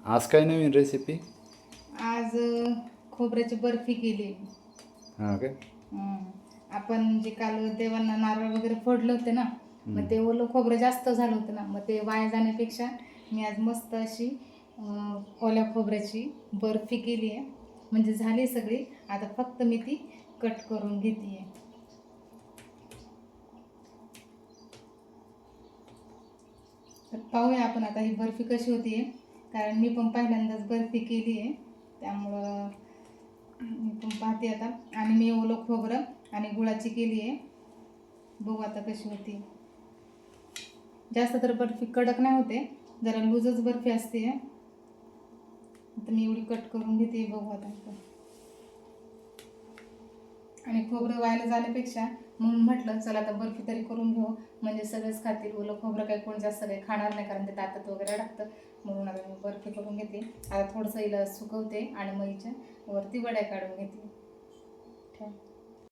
आज काय नवीन रेसिपी? आज खोबऱ्याची बर्फी केली. हां काय? आपण जे काल देवांना नारळ वगैरे फोडले होते ना, मग ते ओलं खोबरं जास्त झालं होतं ना, मग ते वाया जाण्यापेक्षा मी आज मस्त अशी ओल्या खोबऱ्याची बर्फी केली आहे. म्हणजे झाली सगळी, आता फक्त मी ती कट करून घेते आहे. तर पाहूया आपण आता ही बर्फी कशी होती आहे, कारण मी पण पहिल्यांदाच बर्फी केली आहे, त्यामुळं मी पण पाहते आता. आणि मी ओलं खोबरं आणि गुळाची केली आहे. बघू आता कशी होती. जास्त तर बर्फी कडक नाही होते, जरा लूजच बर्फी असते. आता मी एवढी कट करून घेते, बघू आता. आणि खोबरं व्हायला जाण्यापेक्षा म्हणून म्हटलं चला आता बर्फी तरी करून घेऊ, म्हणजे सगळेच खातील. ओलं खोबरं काही कोण जास्त काही खाणार नाही, कारण ते दातात वगैरे टाकतं. म्हणून आता मी बर्फी करून घेते. आता थोडंसं हिला सुकवते आणि मग हिच्या वरती वड्या काढून घेते.